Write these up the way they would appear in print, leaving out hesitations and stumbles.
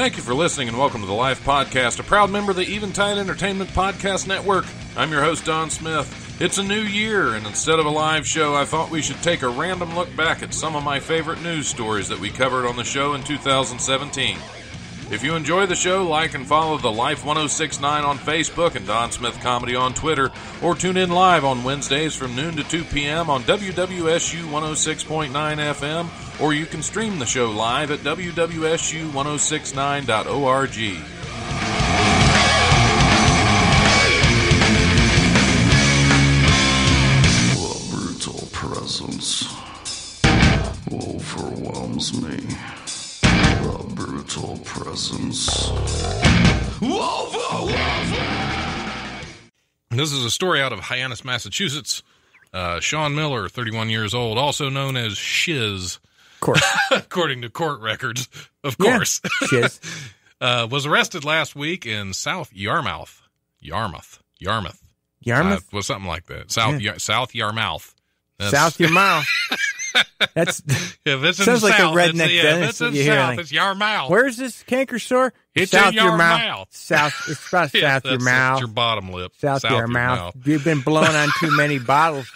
Thank you for listening and welcome to the Life Podcast, a proud member of the Eventide Entertainment Podcast Network. I'm your host, Don Smith. It's a new year, and instead of a live show, I thought we should take a random look back at some of my favorite news stories that we covered on the show in 2017. If you enjoy the show, like and follow the Life 1069 on Facebook and Don Smith Comedy on Twitter, or tune in live on Wednesdays from noon to 2 p.m. on WWSU 106.9 FM, or you can stream the show live at wwsu1069.org. The brutal presence overwhelms me. The brutal presence overwhelms me. This is a story out of Hyannis, Massachusetts. Sean Miller, 31 years old, also known as Shiz, according to court records, of course, Shiz. Was arrested last week in South Yarmouth. Yarmouth? Was something like that. South Yarmouth. South your mouth. That's sounds like south, a redneck. It's in south. It's Yarmouth. Where's this canker store? It's south in your mouth. South. It's about south your mouth. It's your bottom lip. South your mouth. You've been blowing on too many bottles.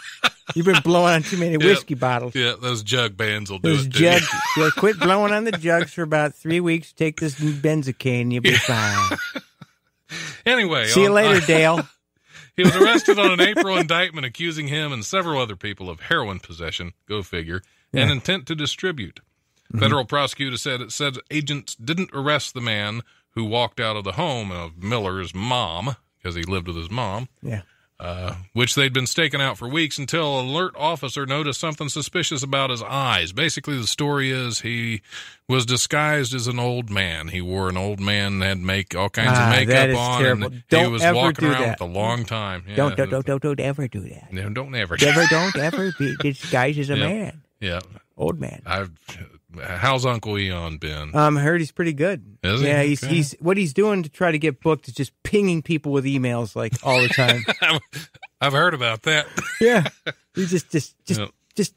You've been blowing on too many whiskey bottles. Yeah, those jug bands will do it. Yeah, quit blowing on the jugs for about 3 weeks. Take this benzocaine and you'll be fine. Anyway. See you later, Dale. He was arrested on an April indictment accusing him and several other people of heroin possession, go figure, and intent to distribute. Federal prosecutor said agents didn't arrest the man who walked out of the home of Miller's mom, because he lived with his mom, which they'd been staking out for weeks until an alert officer noticed something suspicious about his eyes. Basically, the story is he was disguised as an old man. He wore an old man, had all kinds of makeup on, terrible. and Don't he was ever walking do around that. with a long time. Yeah. Don't ever do that. No, don't ever. Don't ever be disguised as a man. Yeah. Old man. How's Uncle Eon been? I heard he's pretty good. Is he? Yeah, Okay. he's what he's doing to try to get booked is just pinging people with emails like all the time. I've heard about that. Yeah, he just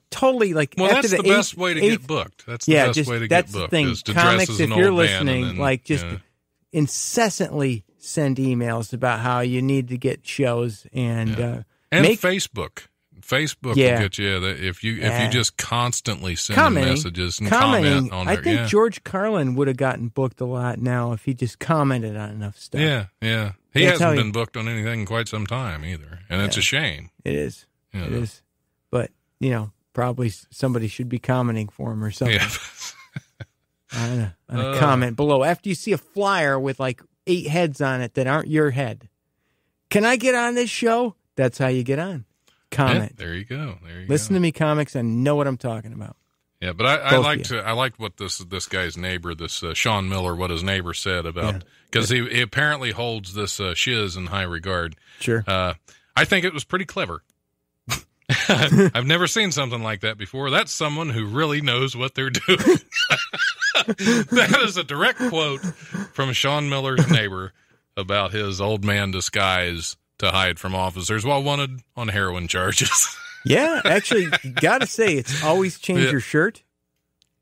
totally like. Well, after that's the best way to get booked. That's the best way to get booked. The thing. Is to Comics, dress as an if you're old listening, man and then, like just incessantly send emails about how you need to get shows and Facebook. Facebook will get you if you just constantly send messages and comment on I think George Carlin would have gotten booked a lot now if he just commented on enough stuff. Yeah. He hasn't been booked on anything in quite some time either, and it's a shame. It is. It is. But probably somebody should be commenting for him or something. Yeah. on a comment below after you see a flyer with like 8 heads on it that aren't your head. Can I get on this show? That's how you get on. Comment. Yeah, there you go. Listen to me, comics, and know what I'm talking about. Yeah, but I liked what this guy's neighbor, this Sean Miller, what his neighbor said about, because he apparently holds this shiz in high regard. Sure. I think it was pretty clever. I've never seen something like that before. That's someone who really knows what they're doing. That is a direct quote from Sean Miller's neighbor about his old man disguise to hide from officers while wanted on heroin charges. Yeah, actually, you got to say, it's always change your shirt.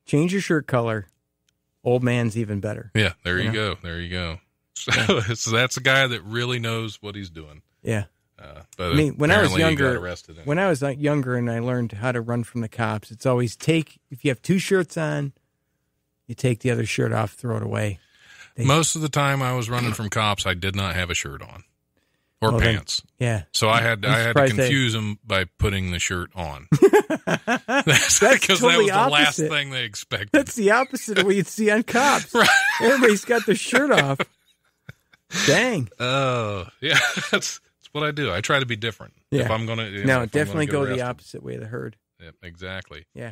Change your shirt color. Old man's even better. Yeah, there you go. There you go. So that's a guy that really knows what he's doing. Yeah. But I mean, when I was younger, and I learned how to run from the cops. It's always if you have 2 shirts on, you take the other shirt off, throw it away. Most of the time I was running from cops, I did not have a shirt on. Or pants. So I had to confuse them by putting the shirt on. That's because totally that was the last opposite. thing they expected. That's the opposite of what you'd see on cops. Right. Everybody's got their shirt off. Dang. Oh, yeah. That's what I do. I try to be different. Yeah. If I'm going to definitely go the opposite way of the herd. Yep, exactly. Yeah.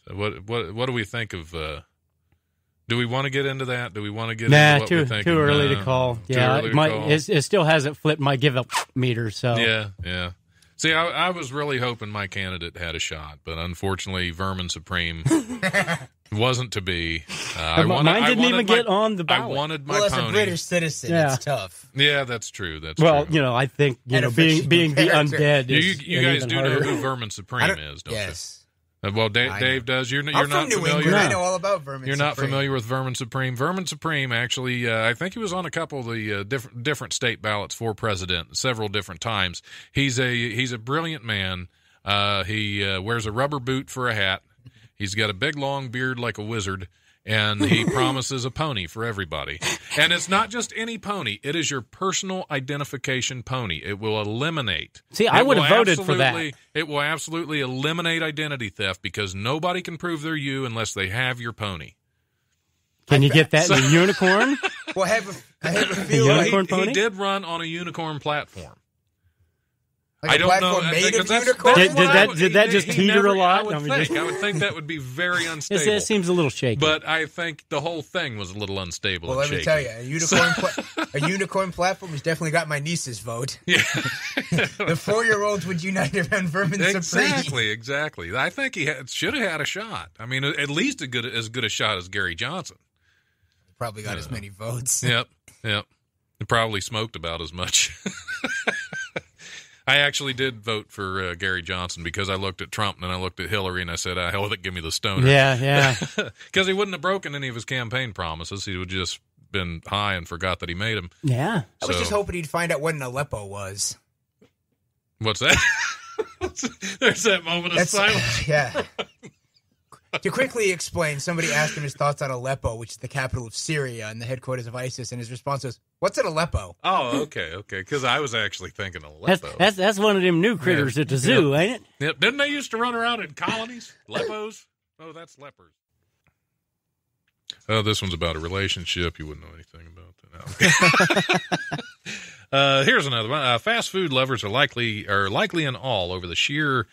So what do we think of do we want to get into that? Do we want to get into what we're thinking? Too early to call. Yeah, it still hasn't flipped my give up meter. So yeah. See, I was really hoping my candidate had a shot, but unfortunately, Vermin Supreme wasn't to be. Mine didn't even get on the ballot. I wanted my as pony. a British citizen, it's tough. Yeah, that's true. Well, I think being the undead. You guys do know who Vermin Supreme is, don't you? Yes. Well, Dave does. You're I'm not from New familiar. England. I know all about Vermin You're Supreme. not familiar with Vermin Supreme. Vermin Supreme, actually, I think he was on a couple of the different state ballots for president several different times. He's a brilliant man. He wears a rubber boot for a hat. He's got a big long beard like a wizard. And he promises a pony for everybody. And it's not just any pony. It is your personal identification pony. It will eliminate. See, I would have voted for that. It will absolutely eliminate identity theft because nobody can prove they're you unless they have your pony. Can you get that in a unicorn? Well, I have a feeling. Unicorn pony? He did run on a unicorn platform. Like I don't know. made of That's unicorn? Did that just teeter a lot? I would think that would be very unstable. It seems a little shaky. But I think the whole thing was a little unstable. Well, let me tell you, a unicorn platform has definitely got my niece's vote. Yeah. The 4-year-olds would unite around Vermin Supreme. Exactly. I think he should have had a shot. I mean, at least as good a shot as Gary Johnson. Probably got as many votes. Yep. He probably smoked about as much. I actually did vote for Gary Johnson because I looked at Trump and I looked at Hillary and I said, hell with it, give me the stoner. Yeah. Because he wouldn't have broken any of his campaign promises. He would just been high and forgot that he made them. Yeah. I was just hoping he'd find out what an Aleppo was. What's that? There's that moment of silence. Yeah. To quickly explain, somebody asked him his thoughts on Aleppo, which is the capital of Syria and the headquarters of ISIS, and his response was, "What's an Aleppo?" Oh, okay. Because I was actually thinking Aleppo. That's one of them new critters at the zoo, ain't it? Yep. Didn't they used to run around in colonies? Leppos? Oh, that's lepers. Oh, this one's about a relationship. You wouldn't know anything about that. Here's another one. Fast food lovers are likely in awe over the sheer.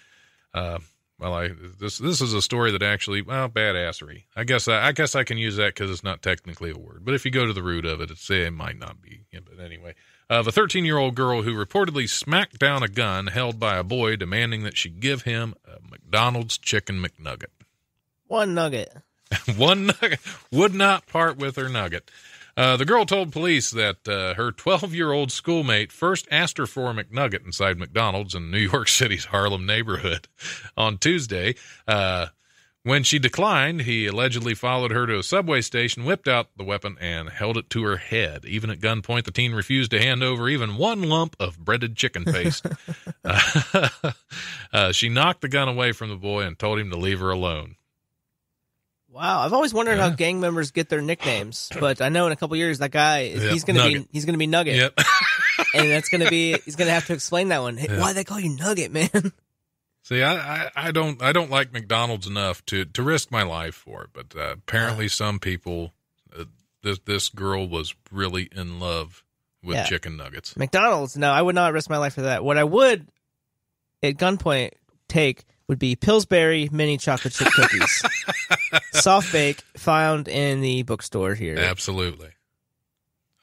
This is a story that actually, badassery. I guess I can use that because it's not technically a word. But if you go to the root of it, it might not be. Yeah, but anyway, the 13-year-old girl who reportedly smacked down a gun held by a boy demanding that she give him a McDonald's chicken McNugget. One nugget. One nugget. Would not part with her nugget. The girl told police that her 12-year-old schoolmate first asked her for a McNugget inside McDonald's in New York City's Harlem neighborhood on Tuesday. When she declined, he allegedly followed her to a subway station, whipped out the weapon, and held it to her head. Even at gunpoint, the teen refused to hand over even one lump of breaded chicken paste. She knocked the gun away from the boy and told him to leave her alone. Wow, I've always wondered how gang members get their nicknames, but I know in a couple years that guy he's gonna be Nugget. Yep. And he's gonna have to explain that one. Hey, why they call you Nugget, man? See, I don't like McDonald's enough to risk my life for it, but apparently some people, this girl was really in love with chicken nuggets. McDonald's, no, I would not risk my life for that. What I would at gunpoint take would be Pillsbury mini chocolate chip cookies. Soft bake, found in the bookstore here. Absolutely.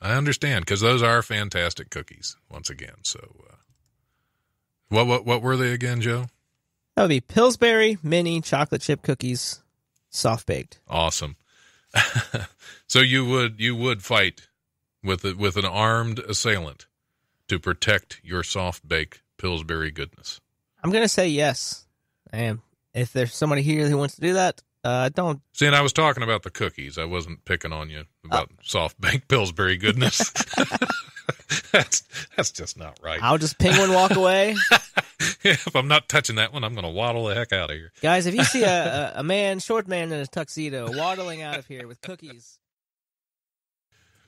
I understand, because those are fantastic cookies, once again. So, what were they again, Joe? That would be Pillsbury mini chocolate chip cookies, soft baked. Awesome. So you would fight with an armed assailant to protect your soft baked Pillsbury goodness. I'm going to say yes. I am. If there's somebody here who wants to do that, don't. See, and I was talking about the cookies. I wasn't picking on you about soft baked Pillsbury goodness. That's just not right. I'll just penguin walk away. If I'm not touching that one, I'm going to waddle the heck out of here. Guys, if you see a man, short man in a tuxedo, waddling out of here with cookies.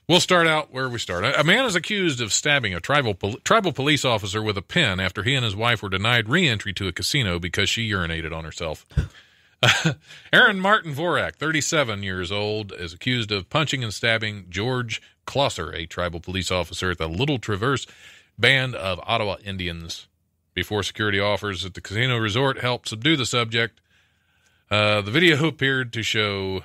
We'll start out where we start. A man is accused of stabbing a tribal police officer with a pen after he and his wife were denied re-entry to a casino because she urinated on herself. Aaron Martin Vorak, 37 years old, is accused of punching and stabbing George Closser, a tribal police officer at the Little Traverse Band of Ottawa Indians, before security offers at the casino resort helped subdue the subject. The video appeared to show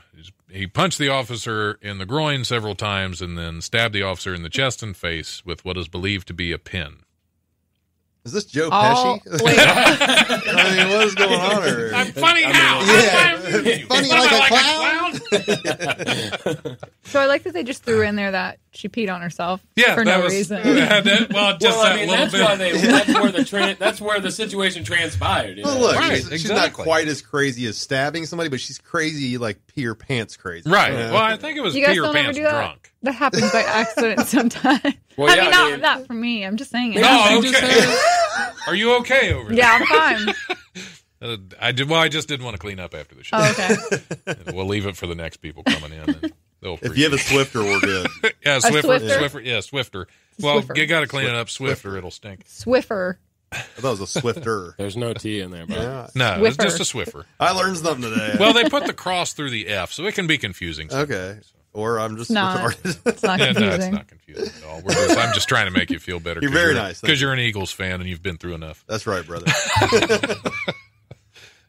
he punched the officer in the groin several times and then stabbed the officer in the chest and face with what is believed to be a pin. Is this Joe Oh, Pesci? wait. I mean, what is going on here? I'm funny how? Yeah. Funny like a clown? So I like that they just threw in there that she peed on herself Yeah, for that no was, reason. well, just that little that's bit. why that's where the situation transpired. Well, look, Right, she's not exactly. quite as crazy as stabbing somebody, but she's crazy like pee your pants crazy. Right. Yeah. Well, I think it was You guys pee your don't ever pants do that? drunk. That happens by accident sometimes. Well, I yeah, mean, I mean- not for me. I'm just saying it. Oh, okay. Are you okay over there? Yeah, I'm fine. I did. Well, I just didn't want to clean up after the show. Oh, okay. And we'll leave it for the next people coming in. And they'll If you have a Swifter, we're good. yeah, Swifter? Yeah, Swifter. Well, Swiffer. you got to clean it up swifter. It'll stink. Swiffer. I thought it was a Swifter. There's no T in there, bro. Yeah. No, it's just a Swiffer. I learned something today. Well, they put the cross through the F, so it can be confusing. Okay. Or I'm just Not. retarded. It's not Yeah, no, confusing. it's not confusing at all. I'm just trying to make you feel better. You're very nice. Thank Because you're an Eagles fan and you've been through enough. That's right, brother.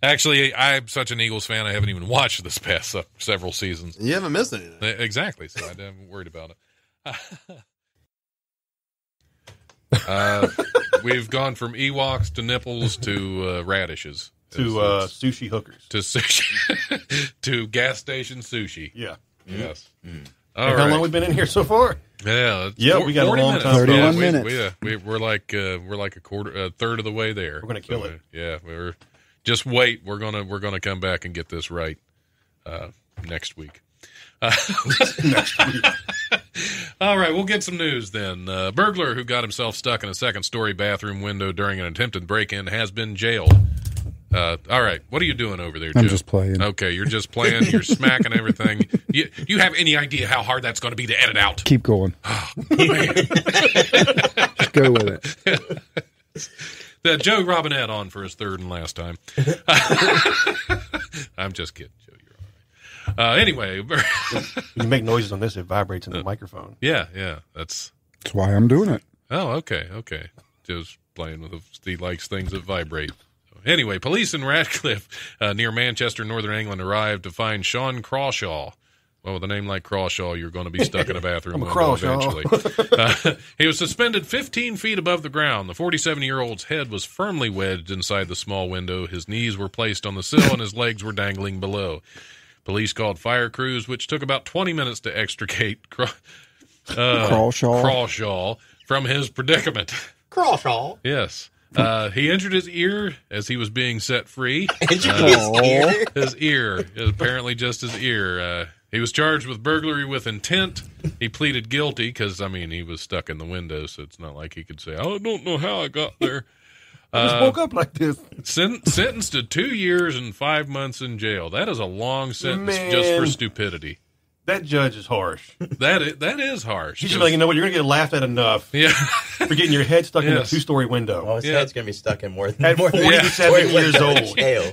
Actually, I'm such an Eagles fan, I haven't even watched this past several seasons. You haven't missed anything. Exactly, so I'm worried about it. We've gone from Ewoks to nipples to radishes. To sushi hookers. To sushi. To gas station sushi. Yeah. Yes. All right. How long we been in here so far? Yeah. We got a long time. 31 minutes. We're like a third of the way there. We're gonna kill it. Yeah, we're just wait. We're gonna come back and get this right next week. Next week. All right, we'll get some news then. Burglar who got himself stuck in a second-story bathroom window during an attempted break-in has been jailed. All right, what are you doing over there, Joe? I'm just playing. Okay, you're just playing. You're smacking everything. You have any idea how hard that's going to be to edit out? Keep going. Just go with it. Joe Robinette on for his third and last time. I'm just kidding, Joe. You're all right. Anyway. When you make noises on this, it vibrates in the microphone. Yeah. That's why I'm doing it. Oh, okay. Joe's playing with he likes things that vibrate. Anyway, police in Radcliffe, near Manchester, Northern England, arrived to find Sean Crawshaw. Well, with a name like Crawshaw, you're going to be stuck in a bathroom window eventually. He was suspended 15 feet above the ground. The 47-year-old's head was firmly wedged inside the small window. His knees were placed on the sill, and his legs were dangling below. Police called fire crews, which took about 20 minutes to extricate Crawshaw from his predicament. Crawshaw. Yes. He injured his ear as he was being set free. His ear? His ear. Apparently just his ear. He was charged with burglary with intent. He pleaded guilty because, he was stuck in the window, so it's not like he could say, I don't know how I got there. I just woke up like this. Sentenced to 2 years and 5 months in jail. That is a long sentence just for stupidity. That judge is harsh. That is harsh. He should be like, you know what, you're going to get laughed at enough for getting your head stuck in a 2-story window. Well, his head's going to be stuck in more than at 47 years old. Yeah.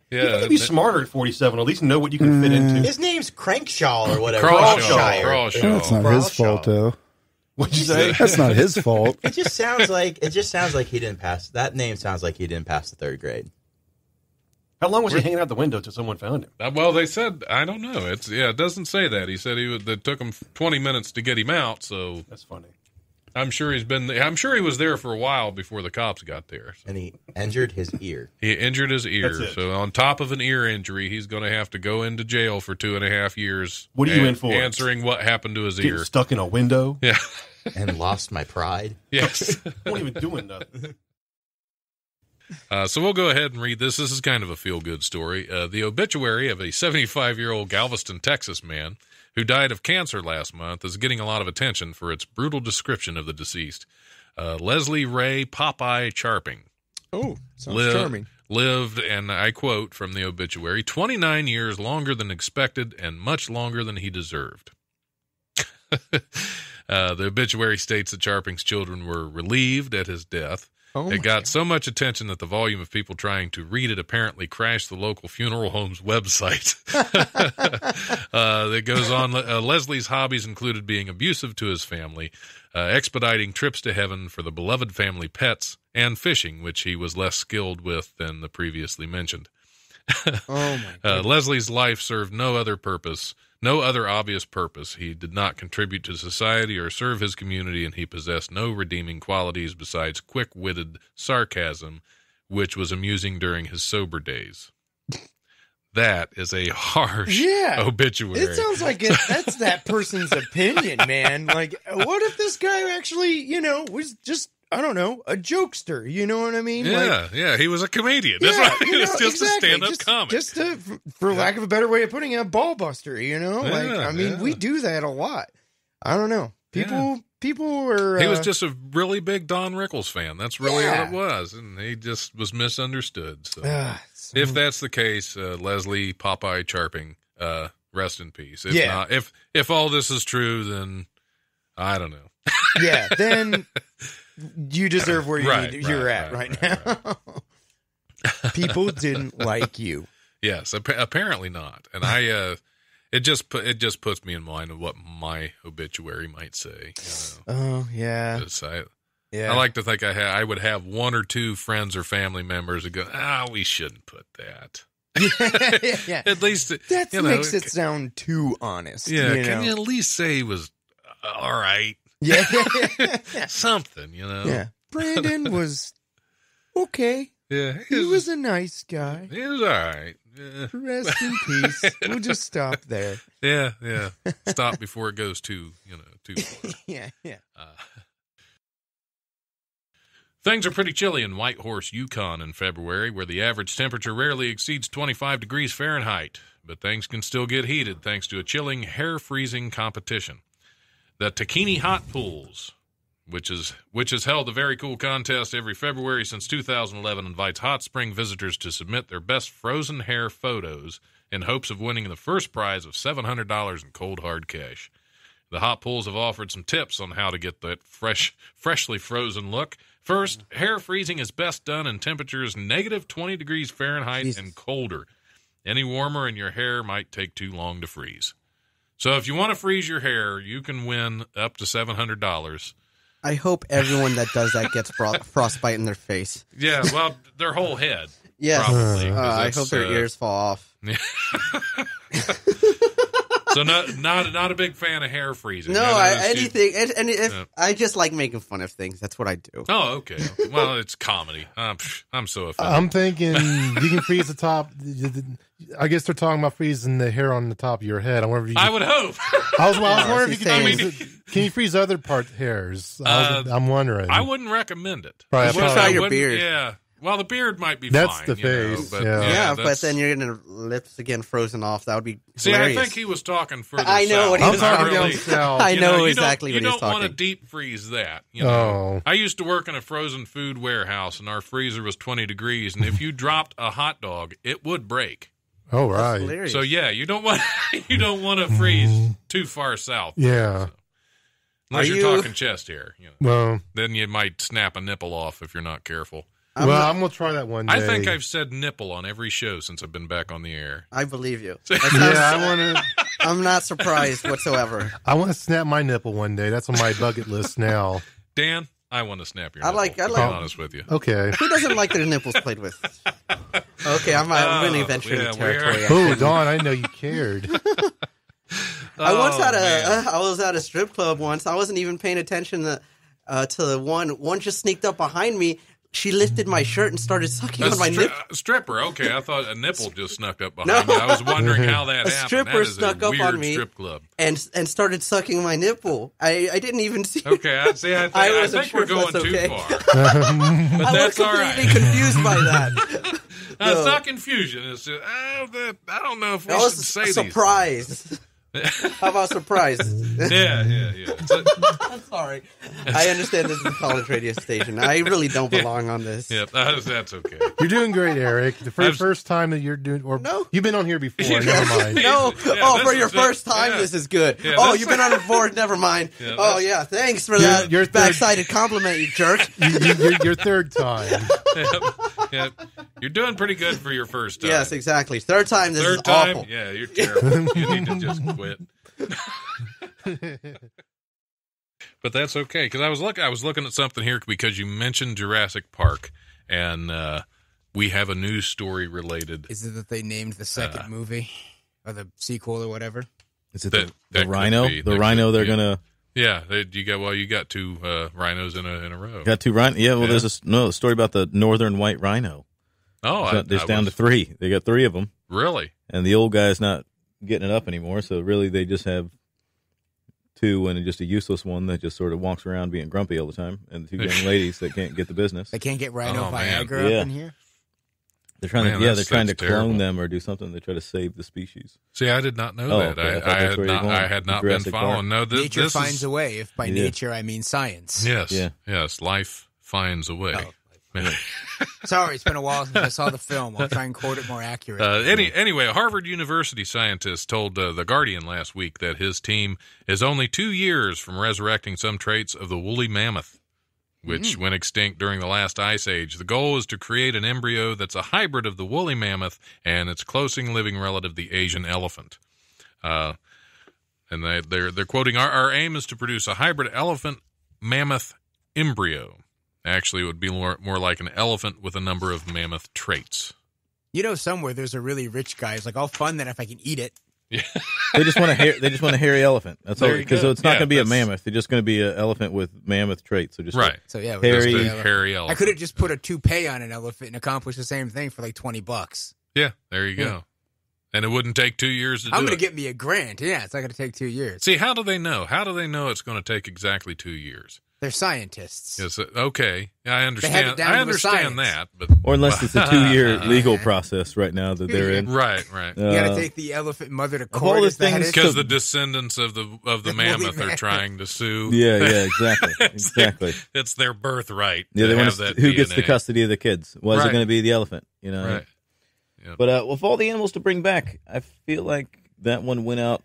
You got to be smarter at 47. At least know what you can fit into. His name's Crankshaw or whatever. Crawshaw. That's not his fault, though. What'd you say? That's not his fault. It just sounds like he didn't pass. That name sounds like he didn't pass the 3rd grade. How long was he hanging out the window till someone found him? Well, they said, I don't know. It doesn't say that. He said it took him 20 minutes to get him out. So that's funny. I'm sure he was there for a while before the cops got there. So. And he injured his ear. He injured his ear. So on top of an ear injury, he's going to have to go into jail for 2.5 years. What are you in for? Answering what happened to his Getting ear. Stuck in a window? Yeah. And lost my pride. Yes. I wasn't even doing nothing. So we'll go ahead and read this. This is kind of a feel-good story. The obituary of a 75-year-old Galveston, Texas man who died of cancer last month is getting a lot of attention for its brutal description of the deceased. Leslie Ray Popeye Charping. Oh, sounds charming. Lived, and I quote from the obituary, 29 years longer than expected and much longer than he deserved. The obituary states that Charping's children were relieved at his death. It got so much attention that the volume of people trying to read it apparently crashed the local funeral home's website. It goes on. Leslie's hobbies included being abusive to his family, expediting trips to heaven for the beloved family pets, and fishing, which he was less skilled with than the previously mentioned. Oh my God. Leslie's life served no other purpose no other obvious purpose. He did not contribute to society or serve his community, and he possessed no redeeming qualities besides quick-witted sarcasm, which was amusing during his sober days. That is a harsh obituary. It sounds like that's that person's opinion, man. Like, what if this guy actually, was just, I don't know, a jokester? You know what I mean? Yeah, he was a comedian. That's right. He was just a stand-up comic. Just for lack of a better way of putting it, a ball buster, we do that a lot. I don't know. People are... he was just a really big Don Rickles fan. That's really what it was. And he just was misunderstood. So, if that's the case, Leslie Popeye Charping, rest in peace. If not, if all this is true, then I don't know. Then you deserve where you're at right now. People didn't like you. Yes, apparently not. And it just puts me in mind of what my obituary might say. Oh yeah. I like to think I would have one or two friends or family members that go, we shouldn't put that. Yeah. At least that makes it sound too honest. Yeah, can you at least say he was all right? Yeah. Something, Yeah. Brandon was okay. Yeah, he was a nice guy. He was all right. Rest in peace. We'll just stop there. Yeah. Stop before it goes too far. Yeah. Things are pretty chilly in Whitehorse, Yukon in February, where the average temperature rarely exceeds 25 degrees Fahrenheit. But things can still get heated thanks to a chilling, hair-freezing competition. The Takini Hot Pools, which has held a very cool contest every February since 2011, invites hot spring visitors to submit their best frozen hair photos in hopes of winning the first prize of $700 in cold hard cash. The hot pools have offered some tips on how to get that freshly frozen look. First, hair freezing is best done in temperatures negative 20 degrees Fahrenheit and colder. Any warmer and your hair might take too long to freeze. So if you want to freeze your hair, you can win up to $700. I hope everyone that does that gets frostbite in their face. Yeah, well, their whole head. Yeah, probably. I hope their ears fall off. So not a big fan of hair freezing. No, I just like making fun of things. That's what I do. Oh, okay. Well, it's comedy. I'm so offended. I'm thinking you can freeze the top. I guess they're talking about freezing the hair on the top of your head. I would hope. I was wondering if you could. Can you freeze other hairs? I'm wondering. I wouldn't recommend it. Right, try your beard. Yeah. Well, the beard might be That's fine. The face. But, but then you're going to lips again frozen off. That would be See, hilarious. I think he was talking further I know south. what he was talking about. I know exactly what he's talking. You don't want to deep freeze that. I used to work in a frozen food warehouse, and our freezer was 20 degrees, and if you dropped a hot dog, it would break. Oh, right. So, you don't want to freeze too far south. Yeah. So. Unless you're talking chest hair. Well, then you might snap a nipple off if you're not careful. I'm going to try that one day. I think I've said nipple on every show since I've been back on the air. I believe you. I'm not surprised whatsoever. I want to snap my nipple one day. That's on my bucket list now. Dan, I want to snap your nipple. I like. To be honest with you. Okay. Who doesn't like their nipples played with? Okay, I'm going to venture into territory. Oh, Dawn, I know you cared. I was at a strip club once. I wasn't even paying attention to one just sneaked up behind me. She lifted my shirt and started sucking on my nipple. Stripper, okay. I thought a nipple just snuck up behind me. I was wondering how that happened. A stripper snuck up on me strip club. and started sucking my nipple. I didn't even see. Okay, I think we're going too far. But that's all right. I was completely confused by that. It's not confusion. It's just, I don't know if we should say these. Surprise. How about surprise? Yeah. I'm sorry. I understand this is a college radio station. I really don't belong on this. Yeah, that's okay. You're doing great, Eric. The first time that you're doing, you've been on here before. Never mind. No. For your first time, this is good. Yeah, you've been on it before. Never mind. Yeah. Thanks for that. Your backsided compliment, you jerk. Your third time. Yep. You're doing pretty good for your first time. Yes, exactly. Third time, this is awful. Yeah, you're terrible. You need to just quit. But that's okay, because I was looking at something here because you mentioned Jurassic Park, and we have a news story related. Is it that they named the second movie or the sequel or whatever? Is it the rhino? The rhino they're going to... Yeah, you got two rhinos in a row. Got two rhinos? Yeah, well, there's a story about the northern white rhino. Oh, there's down to 3. They got 3 of them. Really? And the old guy's not getting it up anymore, so really they just have 2 and just a useless one that just sort of walks around being grumpy all the time, and 2 young ladies that can't get the business. They can't get Rhino Viagra up in here? They're trying to clone them or do something to try to save the species. See, I did not know that. Okay. I had not been following. No, nature finds a way. If by nature I mean science. Yes. Yeah. Yes. Life finds a way. Sorry, it's been a while since I saw the film. I'll try and quote it more accurately. Anyway, a Harvard University scientist told The Guardian last week that his team is only 2 years from resurrecting some traits of the woolly mammoth, which went extinct during the last ice age. The goal is to create an embryo that's a hybrid of the woolly mammoth and its closest living relative, the Asian elephant. And they're quoting, our aim is to produce a hybrid elephant-mammoth embryo. Actually, it would be more like an elephant with a number of mammoth traits. You know, somewhere there's a really rich guy who's like, I'll fund that if I can eat it. Yeah. They just want a hairy elephant. That's all. Because it's not going to be a mammoth. They're just going to be an elephant with mammoth traits. So just So yeah, hairy elephant. I could have just put a toupee on an elephant and accomplished the same thing for like $20. Yeah, there you go. And it wouldn't take 2 years to do it. I'm going to get me a grant. Yeah, it's not going to take 2 years. See, how do they know? How do they know it's going to take exactly 2 years? They're scientists. Yes, okay. I understand. They have it down to understand that, but or unless it's a 2-year legal process right now that they're in. Right. You got to take the elephant mother to court. All the things because the descendants of the mammoth are trying to sue. Yeah, exactly. It's their birthright. Yeah, they want who DNA. gets the custody of the kids? Why is it going to be the elephant? You know. Right. Yeah. But with all the animals to bring back, I feel like that one went out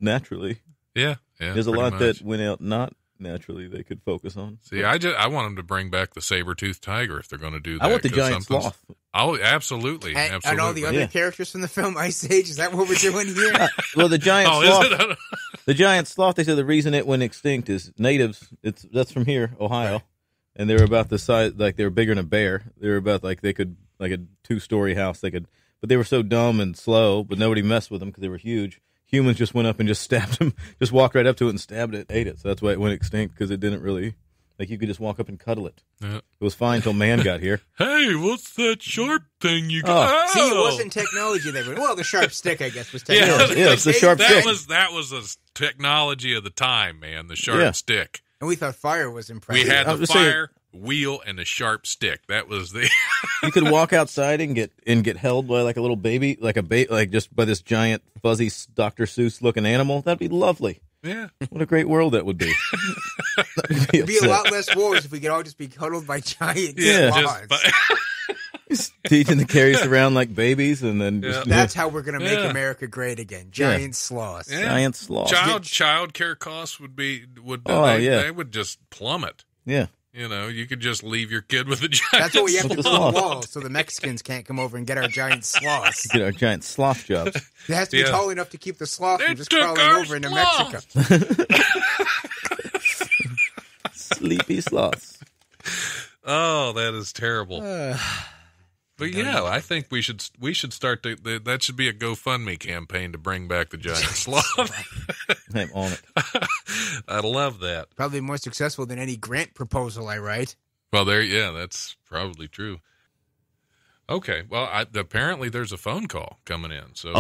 naturally. Yeah. There's a lot that went out not naturally they could focus on. See, I want them to bring back the saber-toothed tiger if they're going to do that. I want the giant sloth. Oh, absolutely. And all the other characters from the film Ice Age. Is that what we're doing here? Well, the giant sloth. The giant sloth. They said the reason it went extinct is natives. That's from here, Ohio, and they were about the size, like they were bigger than a bear. They were about like they could like a 2-story house. They could, but they were so dumb and slow. But nobody messed with them because they were huge. Humans just went up and just stabbed him, just walked right up to it and stabbed it, ate it. So that's why it went extinct, because it didn't really, like you could just walk up and cuddle it. Yeah. It was fine until man got here. Hey, what's that sharp thing you got? Oh. See, it wasn't technology they were. Well, the sharp stick, I guess, was technology. Yeah, it's the sharp stick. That was a technology of the time, man, the sharp stick. And we thought fire was impressive. We had the fire, wheel, and the sharp stick. That was the... You could walk outside and get held by like a little baby, like just by this giant fuzzy Dr. Seuss looking animal. That'd be lovely. Yeah. What a great world that would be. It'd be a lot less wars if we could all just be cuddled by giant sloths. Just teaching the carries around like babies, and then that's how we're going to make America great again. Giant sloths. Yeah. Giant sloths. Child care costs would they would just plummet. Yeah. You know, you could just leave your kid with a giant That's what we have to put on the wall so the Mexicans can't come over and get our giant sloths. Get our giant sloth jobs. It has to be tall enough to keep the sloth from just crawling over into Mexico. Sleepy sloths. Oh, that is terrible. But yeah, I think we should start that should be a GoFundMe campaign to bring back the giant sloth. I'm on it. I'd love that. Probably more successful than any grant proposal I write. Well, that's probably true. Okay, well, apparently there's a phone call coming in. So,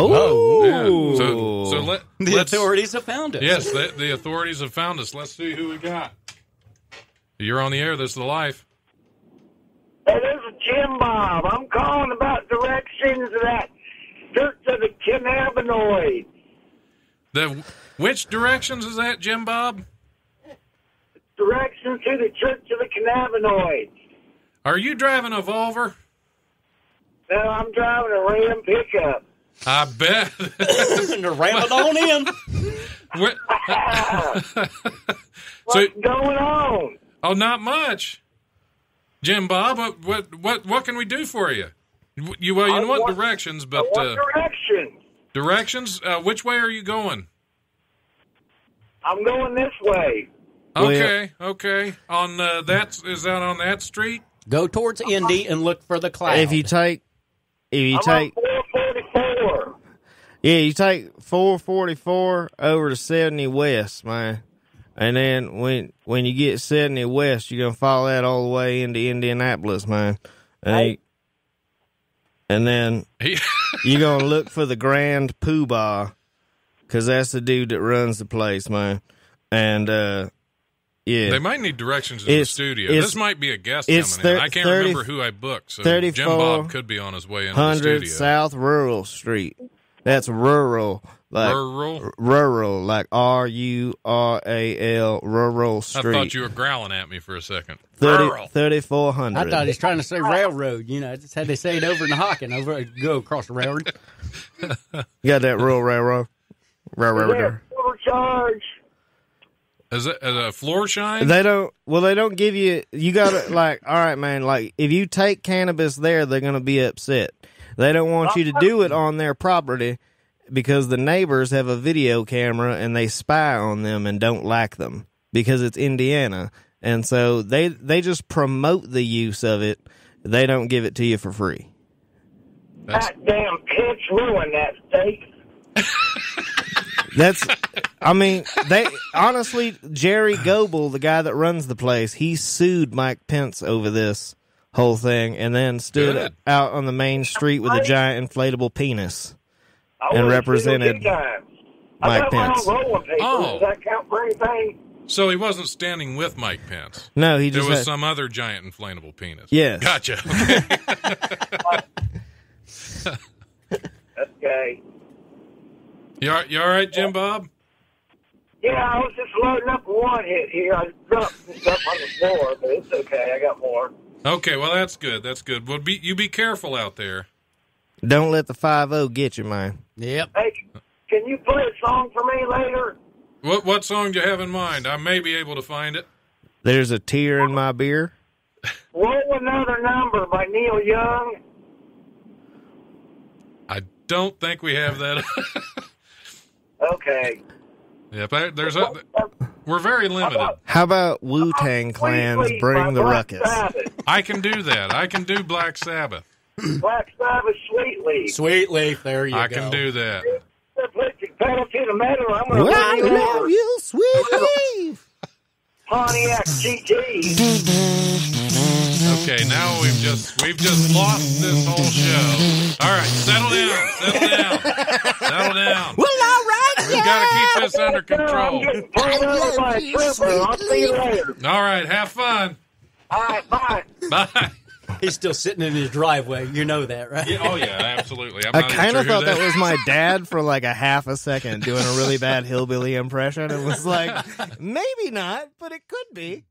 the authorities have found us. Yes, the authorities have found us. Let's see who we got. You're on the air. This is the life. Hey, this is Jim Bob. I'm calling about directions to that Church of the Cannabinoids. Which directions is that, Jim Bob? Directions to the Church of the Cannabinoids. Are you driving a Volvo? No, I'm driving a Ram pickup. I bet. Ram it on in. What's going on? Oh, not much. Jim Bob, what can we do for you? You want directions, but directions. Directions? Which way are you going? I'm going this way. Okay. On is that on that street? Go towards Indy and look for the cloud. If you take, I'm on 444. Yeah, you take 444 over to 70 West, man. And then when you get 70 West, you're going to follow that all the way into Indianapolis, man. And then you're going to look for the Grand Poobah, because that's the dude that runs the place, man. And, yeah. They might need directions to the studio. This might be a guest coming in. I can't remember who I booked, so Jim Bob could be on his way into the studio. South Rural Street. That's rural. Like rural, like RURAL, Rural Street. I thought you were growling at me for a second. 3400. I thought he was trying to say railroad. You know, just had they say it over in the Hockin, go across the railroad. You got that rural railroad? Railroad. Charge. Is it a floor shine? They don't give you gotta, like, all right, man, like, if you take cannabis there, they're gonna be upset. They don't want you to do it on their property because the neighbors have a video camera and they spy on them and don't like them because it's Indiana. And so they just promote the use of it. They don't give it to you for free. That damn pitch ruined that steak. They honestly, Jerry Goebel, the guy that runs the place, he sued Mike Pence over this whole thing and then stood out on the main street with a giant inflatable penis and represented Mike Pence. Oh. Does that count for anything? So he wasn't standing with Mike Pence. No, he just there was some other giant inflatable penis. Yes. Gotcha. Okay. You all right, Jim Bob? Yeah, I was just loading up one hit here. I dropped some stuff on the floor, but it's okay. I got more. Okay, well, that's good. That's good. Well, you be careful out there. Don't let the 5-0 get you, man. Yep. Hey, can you play a song for me later? What song do you have in mind? I may be able to find it. There's a tear in my beer. Roll Another Number by Neil Young. I don't think we have that. Okay. Yeah, but we're very limited. How about Wu-Tang Clan's Bring the Ruckus? I can do that. I can do Black Sabbath. Black Sabbath, Sweet Leaf. Sweet Leaf, there you go. I can do that. Put your pedal to the metal. I'm going to I love you, Sweet Leaf. Pontiac GT. Okay, now we've just lost this whole show. All right, settle down. Well, all right, We've got to keep this under control. I'm getting pulled over by a trooper. I'll see you later. All right, have fun. All right, bye. Bye. He's still sitting in his driveway. You know that, right? Yeah, oh, yeah, absolutely. I kind of thought that was my dad for like a half a second doing a really bad hillbilly impression. It was like, maybe not, but it could be.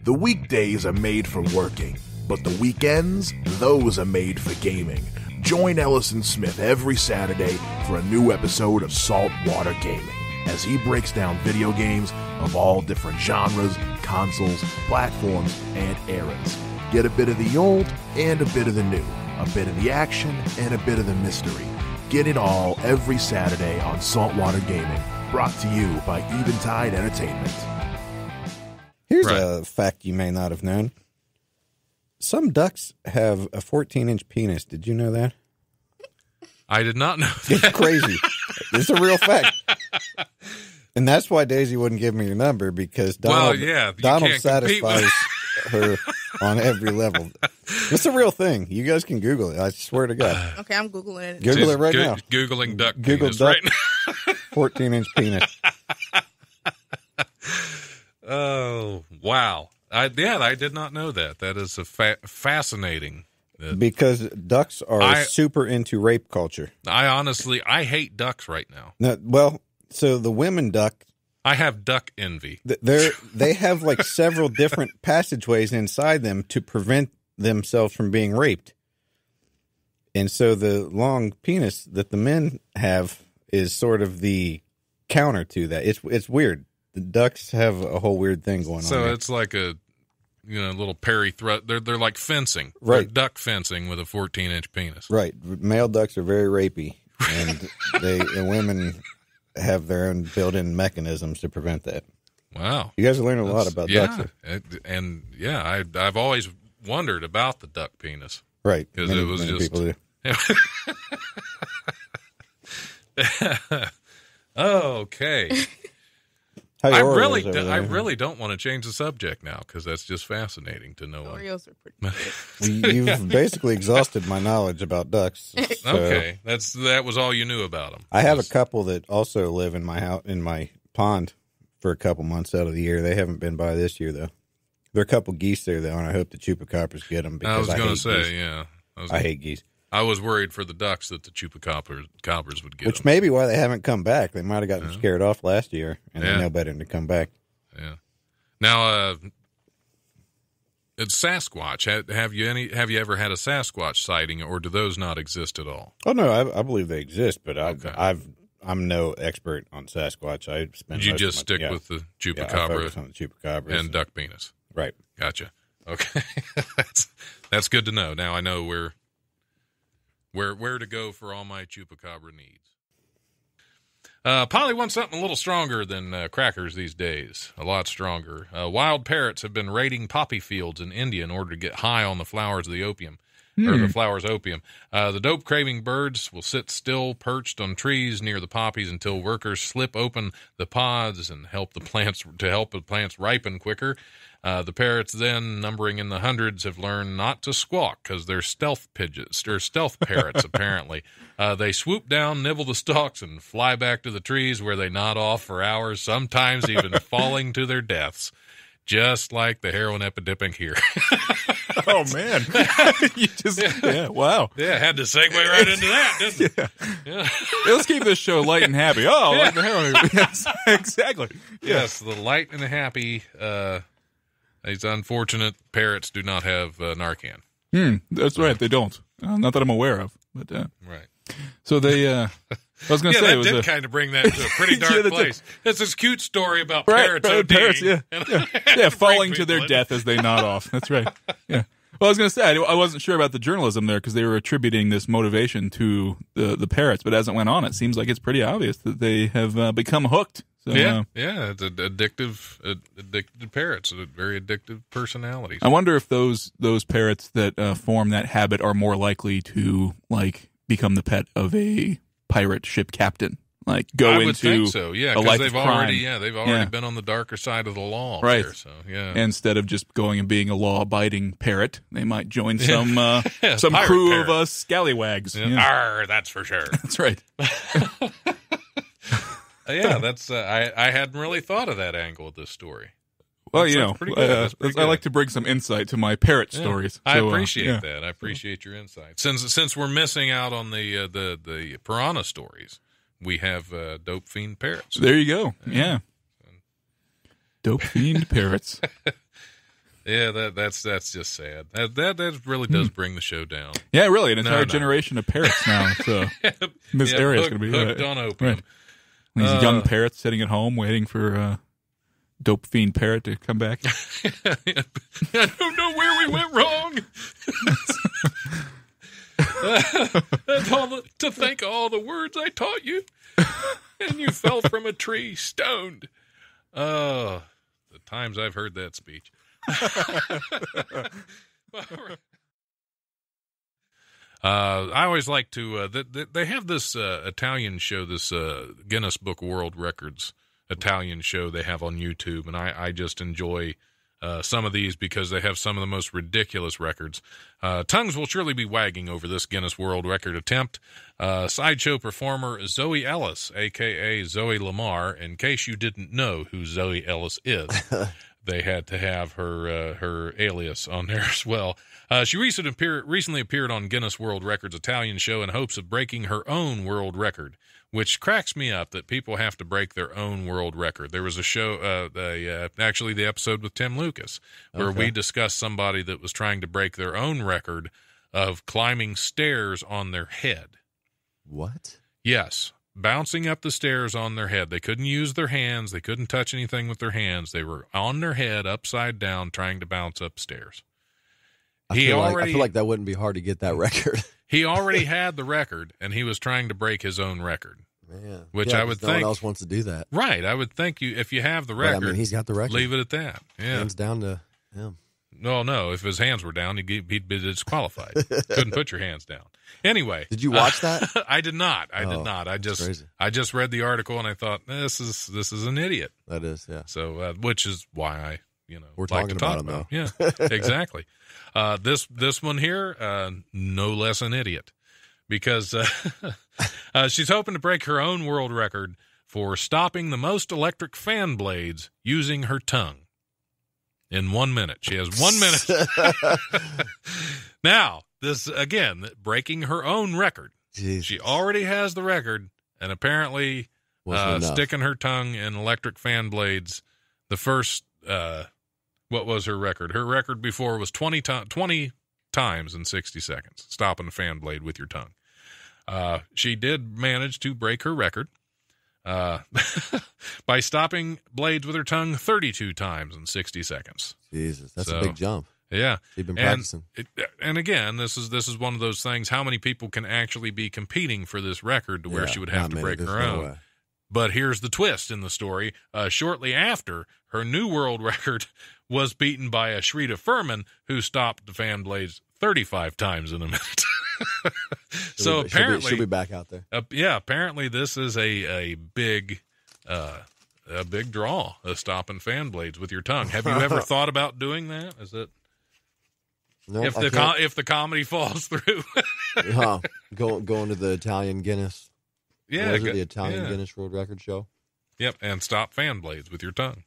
The weekdays are made for working, but the weekends, those are made for gaming. Join Ellison Smith every Saturday for a new episode of Saltwater Gaming as he breaks down video games of all different genres, consoles, platforms, and eras. Get a bit of the old and a bit of the new, a bit of the action and a bit of the mystery. Get it all every Saturday on Saltwater Gaming, brought to you by Eventide Entertainment. Here's a fact you may not have known. Some ducks have a 14-inch penis. Did you know that? I did not know that. It's crazy. It's a real fact. And that's why Daisy wouldn't give me your number, because Donald satisfies her on every level. It's a real thing. You guys can Google it. I swear to God. Okay, I'm Googling it. Google it right now. Googling duck Google penis duck right now. 14-inch penis. Oh, wow. I did not know that. That is fascinating. Because ducks are super into rape culture. I hate ducks right now. Well, so the women duck. I have duck envy. They have like several different passageways inside them to prevent themselves from being raped. And so the long penis that the men have is sort of the counter to that. It's weird. The ducks have a whole weird thing going on. So it's like a little parry thrust. They're like fencing. Right. They're duck fencing with a 14-inch penis. Right. Male ducks are very rapey, and the women have their own built-in mechanisms to prevent that. Wow. You guys are learning a lot about ducks. And I've always wondered about the duck penis. Right. Because it was just people do. Okay. I really don't want to change the subject now, because that's just fascinating to know. Oreos are pretty good. You've basically exhausted my knowledge about ducks. So okay, that was all you knew about them. I have a couple that also live in my house, in my pond, for a couple months out of the year. They haven't been by this year though. There are a couple geese there though, and I hope the chupacabras get them. Because I was going to say, geese. yeah, I hate geese. I was worried for the ducks that the chupacabras would get Which them. may be why they haven't come back. They might have gotten scared off last year, and they know better than to come back. Yeah. Now, it's Sasquatch. Have you ever had a Sasquatch sighting, or do those not exist at all? Oh no, I believe they exist, but I'm no expert on Sasquatch. I spend. Did you just stick with the chupacabra, on the chupacabras and duck penis? Right. Gotcha. Okay, that's good to know. Now I know where to go for all my chupacabra needs. Polly wants something a little stronger than crackers these days. A lot stronger. Wild parrots have been raiding poppy fields in India in order to get high on the flowers of the opium. Or the flowers' opium. The dope-craving birds will sit still, perched on trees near the poppies until workers slip open the pods and help the plants ripen quicker. The parrots, then numbering in the hundreds, have learned not to squawk because they're stealth parrots. Apparently, they swoop down, nibble the stalks, and fly back to the trees where they nod off for hours, sometimes even falling to their deaths. Just like the heroin epidemic here. Oh, man. Wow. Yeah, had to segue right into that, didn't it? Yeah. Let's keep this show light and happy. Oh, like the heroin. Yes, exactly. Yes, the light and the happy. These unfortunate parrots do not have Narcan. That's right, they don't. Not that I'm aware of. But right. So they... I was going to say that it was did kind of bring that to a pretty dark place. It's this cute story about parrots. Parrots, falling to their death as they nod off. That's right. Yeah. Well, I was going to say I wasn't sure about the journalism there because they were attributing this motivation to the parrots, but as it went on, it seems like it's pretty obvious that they have become hooked. So, it's addictive parrots, very addictive personalities. I wonder if those parrots that form that habit are more likely to become the pet of a pirate ship captain, I would think so, because they've already been on the darker side of the law, right? There, so instead of just going and being a law-abiding parrot, they might join some pirate crew parrot. of scallywags. Arr, that's for sure. That's right. That's I hadn't really thought of that angle of this story. Well, I like to bring some insight to my parrot stories. I appreciate that. I appreciate your insight. Since we're missing out on the piranha stories, we have dope fiend parrots. There you go. Yeah. Dope fiend parrots. Yeah, that's just sad. That really does bring the show down. Yeah, really, an entire generation of parrots now. So this area is going to be hooked on opium. Right. These young parrots sitting at home waiting for dope fiend parrot to come back. I don't know where we went wrong. That's to think of all the words I taught you, and you fell from a tree stoned. Oh, the times I've heard that speech. I always like to. They have this Italian show, this Guinness Book World Records Italian show they have on YouTube, and I just enjoy some of these because they have some of the most ridiculous records. Tongues will surely be wagging over this Guinness World Record attempt. Sideshow performer Zoe Ellis, a.k.a. Zoe Lamar, in case you didn't know who Zoe Ellis is. They had to have her alias on there as well. She recently appeared on Guinness World Records Italian show in hopes of breaking her own world record, which cracks me up that people have to break their own world record. There was a show, actually the episode with Tim Lucas, where we discussed somebody that was trying to break their own record of climbing stairs on their head. What? Yes. Bouncing up the stairs on their head. They couldn't use their hands. They couldn't touch anything with their hands. They were on their head, upside down, trying to bounce upstairs. I feel like that wouldn't be hard to get that record. He already had the record, and he was trying to break his own record. Man. Which yeah, I would no think. one else wants to do that. Right. I would think if you have the record. But, I mean, he's got the record. Leave it at that. Yeah. Hands down to him. No. If his hands were down, he'd be disqualified. Couldn't put your hands down. Anyway. Did you watch that? I did not. I just read the article and I thought, this is an idiot. That is, yeah. So, which is why I, we're like talking to talk about him, though. Yeah, exactly. This one here, no less an idiot, because she's hoping to break her own world record for stopping the most electric fan blades using her tongue. In 1 minute. She has 1 minute. Now, this, again, breaking her own record. Jeez. She already has the record, and apparently sticking her tongue in electric fan blades, the first, what was her record? Her record before was 20 times in 60 seconds, stopping a fan blade with your tongue. She did manage to break her record. By stopping blades with her tongue 32 times in 60 seconds. Jesus, that's a big jump. Yeah. She's been practicing. And again, this is one of those things, how many people can actually be competing for this record to where she would have to break her own. Way. But here's the twist in the story. Shortly after, her new world record was beaten by a Shrita Furman, who stopped the fan blades 35 times in a minute. So apparently she'll be back out there. Apparently this is a big draw of stopping fan blades with your tongue. Have you ever thought about doing that? Is it no, if the comedy falls through? Going to the Italian Guinness. Yeah, the Italian Guinness World Record show. Yep, and stop fan blades with your tongue.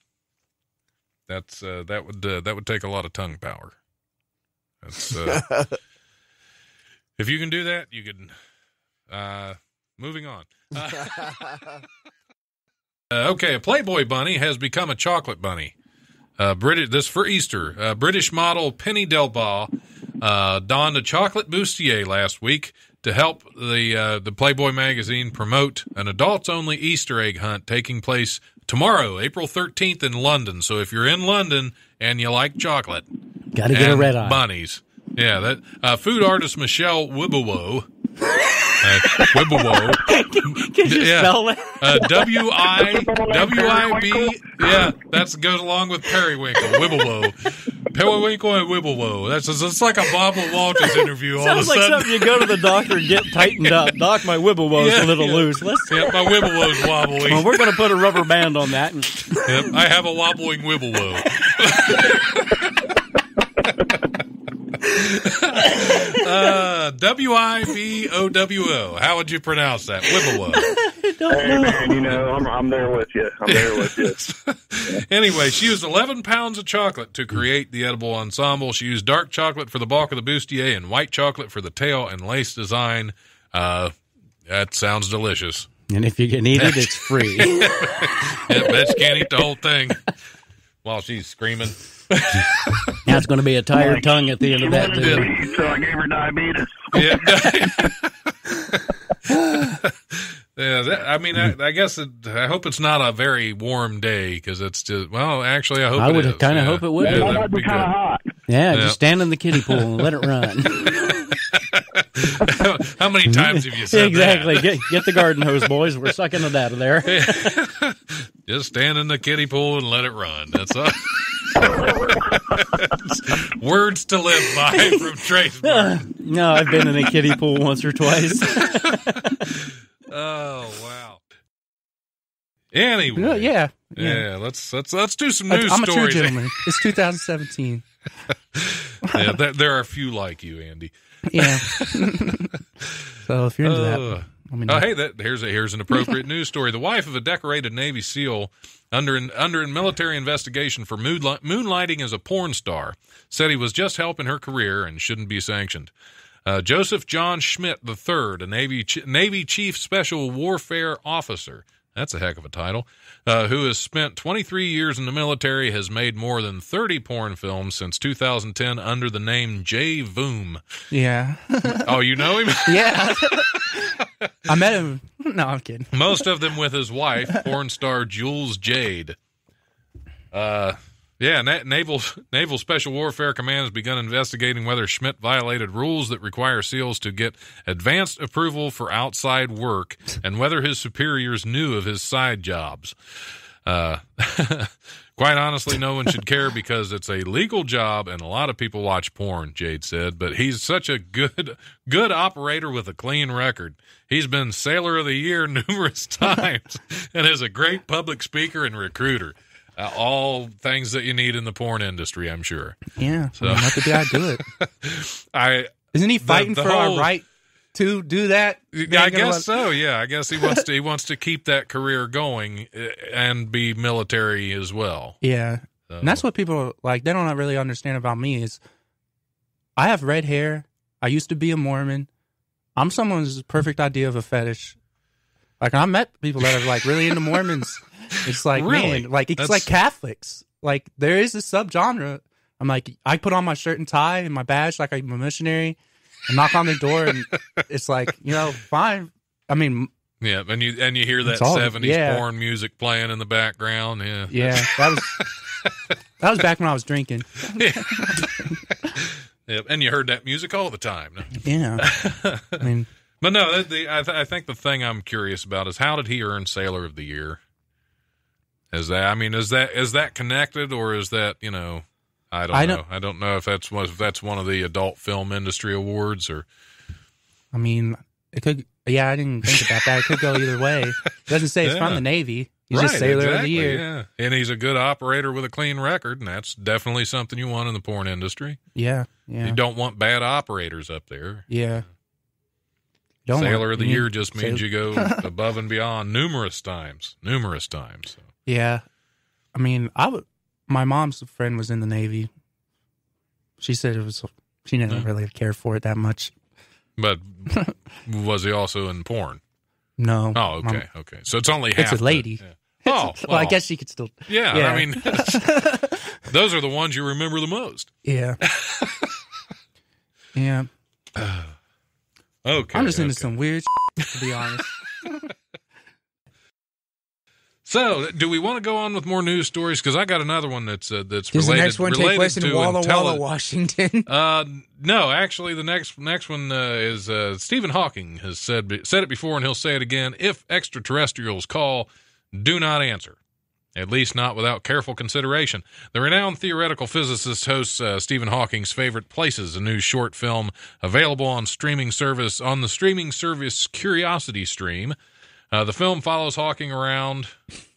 That's that would take a lot of tongue power. That's if you can do that, you can. Moving on. Okay, a Playboy bunny has become a chocolate bunny. This for Easter. British model Penny Delbaugh donned a chocolate bustier last week to help the Playboy magazine promote an adults-only Easter egg hunt taking place tomorrow, April 13th in London. So if you're in London and you like chocolate, gotta get a red eye. Bunnies. Yeah, that food artist Michelle Wibowo. Can you spell that? W-I-B. Yeah, that goes along with periwinkle. Wibowo. Periwinkle and Wibowo. It's like a Bob Walters interview. All Sounds of a like sudden. something you go to the doctor and get tightened up. Doc, my Wibowo's a little loose. My Wibowo's wobbly. Well, we're going to put a rubber band on that. Yep, I have a wobbling Wibowo. W-I-B-O-W-O. How would you pronounce that? Wibowo. Hey, man, I'm there with you. Anyway, she used 11 pounds of chocolate to create the edible ensemble. She used dark chocolate for the bulk of the bustier and white chocolate for the tail and lace design. That sounds delicious. And if you can eat it, it's free. Bet you can't eat the whole thing while she's screaming. Now it's going to be a tired tongue at the end of that, too. So I gave her diabetes. Yeah, I guess I hope it's not a very warm day because it's just. Well, actually, I hope I would kind of hope it would be. That might be kind of hot. Yeah, just stand in the kiddie pool and let it run. How many times have you said exactly. that? Get the garden hose, boys. We're sucking it out of there. Just stand in the kiddie pool and let it run. That's all. Words to live by from Trace. No, I've been in a kiddie pool once or twice. Oh wow. Anyway, yeah. Let's do some news I'm a stories. true gentleman. It's 2017. Yeah, there are a few like you, Andy. Yeah. So if you're into that, let me know. Oh, hey, here's an appropriate news story. The wife of a decorated Navy SEAL under a military investigation for moonlighting as a porn star said he was just helping her career and shouldn't be sanctioned. Joseph John Schmidt III, a Navy Chief Special Warfare Officer, that's a heck of a title, who has spent 23 years in the military, has made more than 30 porn films since 2010 under the name J. Voom. Yeah. Oh, you know him? Yeah. I met him. No, I'm kidding. Most of them with his wife, porn star Jules Jade. Naval Special Warfare Command has begun investigating whether Schmidt violated rules that require SEALs to get advanced approval for outside work and whether his superiors knew of his side jobs. Quite honestly, no one should care because it's a legal job and a lot of people watch porn, Jade said, but he's such a good operator with a clean record. He's been Sailor of the Year numerous times and is a great public speaker and recruiter. All things that you need in the porn industry, I'm sure. Yeah. So let the guy do it. Isn't he fighting for our right to do that? I guess so. Yeah, I guess he wants to keep that career going and be military as well. Yeah, so. And that's what people they don't really understand about me is I have red hair. I used to be a Mormon. I'm someone's perfect idea of a fetish. Like I met people that are really into Mormons. It's like really? Man, it's like Catholics. Like there is a subgenre. I'm like I put on my shirt and tie and my badge like I'm a missionary. I knock on the door and it's like, fine. I mean, yeah, and you hear that 70s porn music playing in the background. Yeah, yeah, that was back when I was drinking. Yeah, and you heard that music all the time. Yeah, I mean, but no, I think the thing I'm curious about is how did he earn Sailor of the Year? Is that connected or is that I don't know. I don't know if that's one of the adult film industry awards or. I mean, it could. Yeah, I didn't think about that. It could go either way. It doesn't say it's from the Navy. He's just Sailor of the Year. Yeah, and he's a good operator with a clean record, and that's definitely something you want in the porn industry. Yeah, yeah. You don't want bad operators up there. Yeah. Sailor of the Year just means you go above and beyond numerous times. So. Yeah, I mean, my mom's friend was in the Navy. She said she didn't really care for it that much. But was he also in porn? No. Oh, okay. So it's only half. It's a lady. Oh, well, I guess she could still. Yeah, I mean, those are the ones you remember the most. Yeah. Yeah. Okay. I'm just into some weird to be honest. So, do we want to go on with more news stories? Because I got another one that's related. Does the next one take place in Walla Walla, Washington? No, actually, the next one is Stephen Hawking has said it before, and he'll say it again. If extraterrestrials call, do not answer. At least not without careful consideration. The renowned theoretical physicist hosts Stephen Hawking's Favorite Places, a new short film available on the streaming service Curiosity Stream. The film follows Hawking around,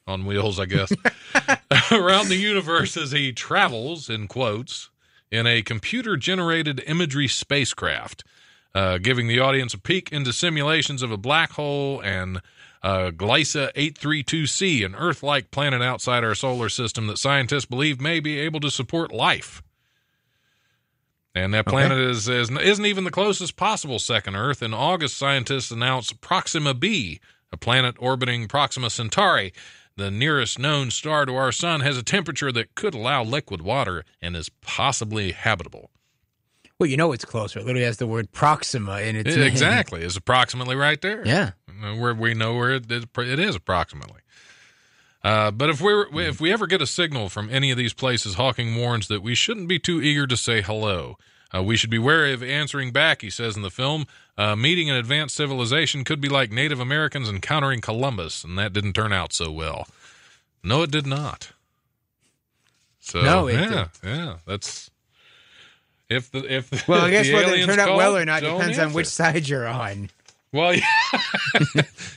on wheels, I guess, around the universe as he travels, in quotes, in a computer-generated imagery spacecraft, giving the audience a peek into simulations of a black hole and Glyca 832c, an Earth-like planet outside our solar system that scientists believe may be able to support life. And that planet isn't even the closest possible second Earth. In August, scientists announced Proxima b, a planet orbiting Proxima Centauri. The nearest known star to our sun has a temperature that could allow liquid water and is possibly habitable. Well, you know it's closer. It literally has the word Proxima in its name. Exactly. It's approximately right there. Yeah. We know where it is approximately. But if we ever get a signal from any of these places, Hawking warns that we shouldn't be too eager to say hello. We should be wary of answering back, he says in the film. Meeting an advanced civilization could be like Native Americans encountering Columbus, and that didn't turn out so well. No, it did not. So, no, it didn't. Yeah, that's... If well, I guess whether it turned out well or not don't depends on which side you're on. Well, yeah,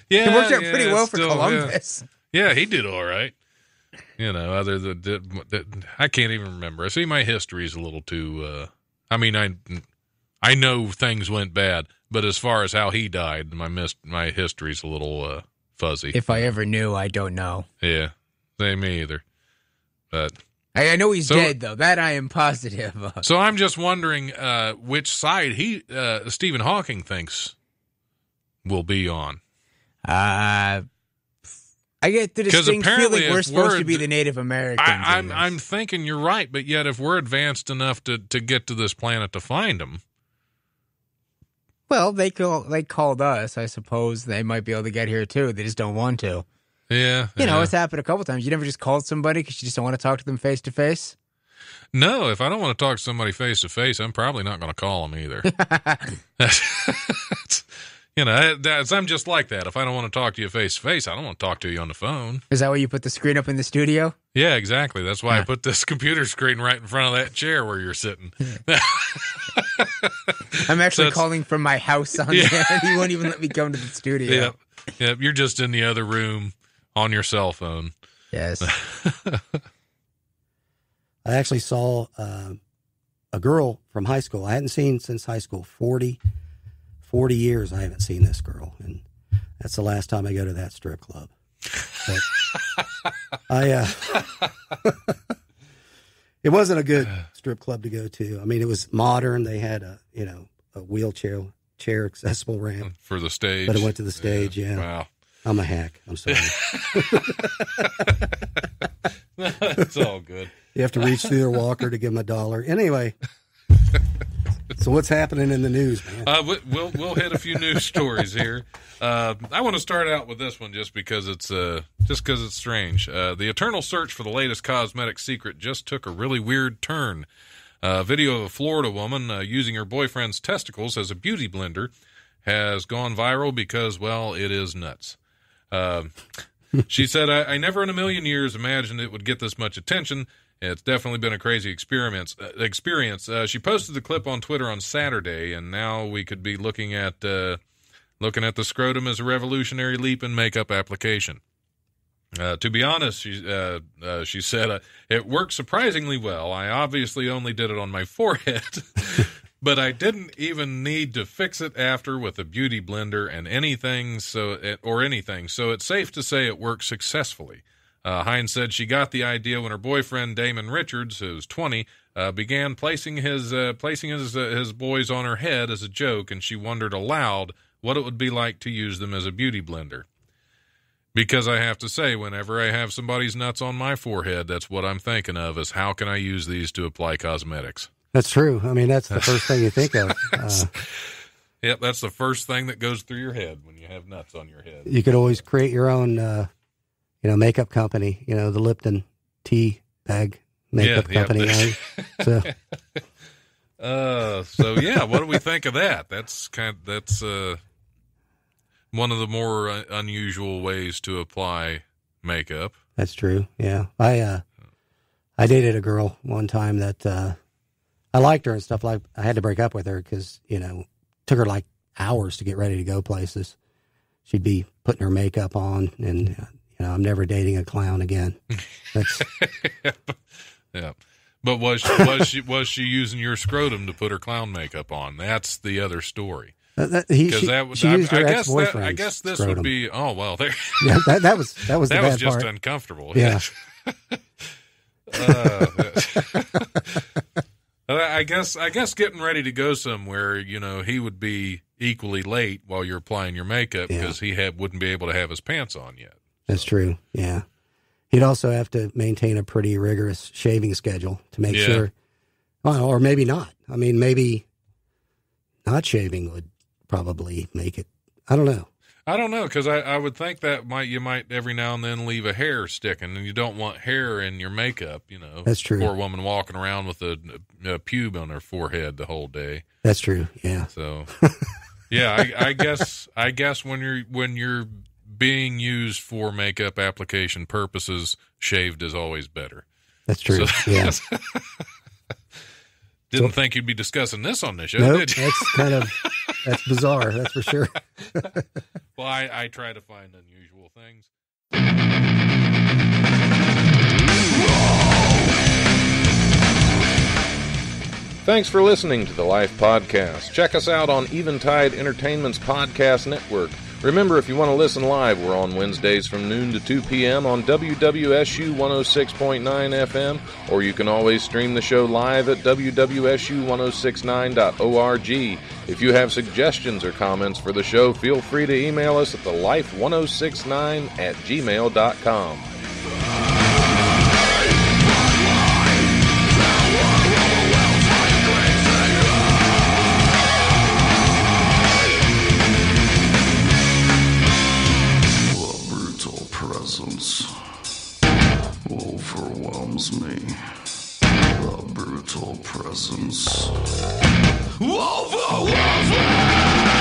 it worked out pretty well for Columbus. Yeah, he did all right. You know, other than I can't even remember. I see my history's a little too. I mean, I know things went bad, but as far as how he died, my history's a little fuzzy. If I ever knew, I don't know. Yeah, same me either. But. I know he's dead, though. That I am positive of. So I'm just wondering which side Stephen Hawking thinks will be on. I get the distinct feeling we're supposed to be the Native Americans. I'm thinking you're right, but yet if we're advanced enough to get to this planet to find them. Well, they called us. I suppose they might be able to get here, too. They just don't want to. Yeah. You know, it's happened a couple times. You never just called somebody because you just don't want to talk to them face to face? No, if I don't want to talk to somebody face to face, I'm probably not going to call them either. You know, I'm just like that. If I don't want to talk to you face to face, I don't want to talk to you on the phone. Is that why you put the screen up in the studio? Yeah, exactly. That's why I put this computer screen right in front of that chair where you're sitting. I'm actually calling from my house on there. He won't even let me come to the studio. Yep. You're just in the other room on your cell phone. Yes. I actually saw a girl from high school I hadn't seen since high school. 40 years I haven't seen this girl, and that's the last time I go to that strip club. But it wasn't a good strip club to go to. I mean, it was modern. They had a wheelchair accessible ramp for the stage, but it went to the stage. Yeah. Wow. I'm a hack. I'm sorry. It's all good. You have to reach through their walker to give them $1. Anyway, so what's happening in the news, man? We'll hit a few news stories here. I want to start out with this one just because it's strange. The eternal search for the latest cosmetic secret just took a really weird turn. A video of a Florida woman using her boyfriend's testicles as a beauty blender has gone viral because, well, it is nuts. She said, I never in a million years imagined it would get this much attention. It's definitely been a crazy experience. She posted the clip on Twitter on Saturday, and now we could be looking at the scrotum as a revolutionary leap in makeup application. To be honest, she said, it worked surprisingly well. I obviously only did it on my forehead, but I didn't even need to fix it after with a beauty blender and anything. So it's safe to say it worked successfully. Hines said she got the idea when her boyfriend Damon Richards, who's 20, began placing his boys on her head as a joke, and she wondered aloud what it would be like to use them as a beauty blender. Because I have to say, whenever I have somebody's nuts on my forehead, that's what I'm thinking of, is how can I use these to apply cosmetics? That's true. I mean, that's the first thing you think of. Yep, that's the first thing that goes through your head when you have nuts on your head. You could always create your own, makeup company. The Lipton tea bag makeup company. So yeah, what do we think of that? That's one of the more unusual ways to apply makeup. That's true. Yeah, I dated a girl one time that I liked her and stuff. Like I had to break up with her because took her like hours to get ready to go places. She'd be putting her makeup on, and I'm never dating a clown again. That's yeah. But was she using your scrotum to put her clown makeup on? That's the other story. She used her ex-boyfriend's I guess this scrotum. would be. Oh well, there. Yeah, that was the bad that was just part. uncomfortable. Yeah. I guess getting ready to go somewhere, he would be equally late while you're applying your makeup because he wouldn't be able to have his pants on yet. That's true. Yeah. He'd also have to maintain a pretty rigorous shaving schedule to make sure. Well, or maybe not. I mean, maybe not shaving would probably make it. I don't know. Because I would think that you might every now and then leave a hair sticking, and you don't want hair in your makeup. That's true. Poor woman walking around with a pube on her forehead the whole day. That's true. Yeah. So, yeah, I guess when you're being used for makeup application purposes, shaved is always better. That's true. So, yeah. Didn't think you'd be discussing this on this show, nope, did you? That's bizarre, that's for sure. Well, I try to find unusual things. Thanks for listening to the Life Podcast. Check us out on Eventide Entertainment's podcast network. Remember, if you want to listen live, we're on Wednesdays from noon to 2 p.m. on WWSU 106.9 FM, or you can always stream the show live at WWSU1069.org. If you have suggestions or comments for the show, feel free to email us at thelife1069@gmail.com. Overwhelms me. The brutal presence overwhelms me.